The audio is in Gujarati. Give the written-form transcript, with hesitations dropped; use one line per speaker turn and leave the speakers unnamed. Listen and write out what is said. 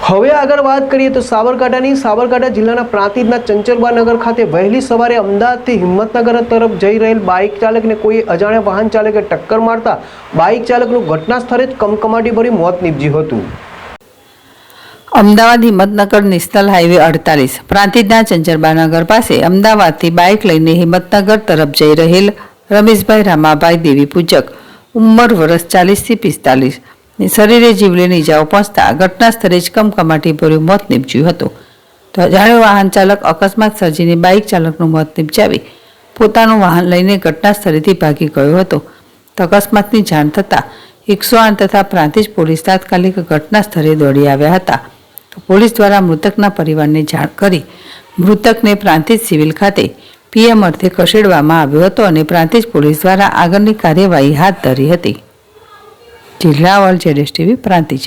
હવે આગળ વાત કરીએ તો સાબરકાંઠા જિલ્લાના પ્રાંતિજના ચંચરબા નગર ખાતે વહેલી સવારે અમદાવાદથી હિંમતનગર તરફ જઈ રહેલ બાઇક ચાલકને કોઈ અજાણ્યા વાહન ચાલકે ટક્કર મારતા બાઇક ચાલકનું ઘટના સ્થળે જ કમકમાટીભર્યું મોત નીપજ્યું હતું।
અમદાવાદ હિંમતનગર નેશનલ હાઈવે 48 પ્રાંતિજના ચંચરબા નગર પાસે અમદાવાદથી બાઇક લઈને હિંમતનગર તરફ જઈ રહેલ રમેશભાઈ રામાભાઈ દેવી પૂજક ઉંમર વર્ષ 40 થી 45 શરીરે જીવલેણ ઇજાઓ પહોંચતા ઘટના સ્થળે જ કમકમાટીભર્યું મોત નીપજ્યું હતું। તો અજાણ્યો વાહન ચાલક અકસ્માત સર્જીને બાઇક ચાલકનું મોત નીપજાવી પોતાનું વાહન લઈને ઘટના સ્થળેથી ભાગી ગયો હતો। તો અકસ્માતની જાણ થતાં 108 તથા પ્રાંતિજ પોલીસ તાત્કાલિક ઘટના સ્થળે દોડી આવ્યા હતા। તો પોલીસ દ્વારા મૃતકના પરિવારને જાણ કરી મૃતકને પ્રાંતિજ સિવિલ ખાતે પીએમ અર્થે ખસેડવામાં આવ્યો હતો અને પ્રાંતિજ પોલીસ દ્વારા આગળની કાર્યવાહી હાથ ધરી હતી। જિલ્લા વર્લ્ડ જેડેશ ટીવી પ્રાંતિજ।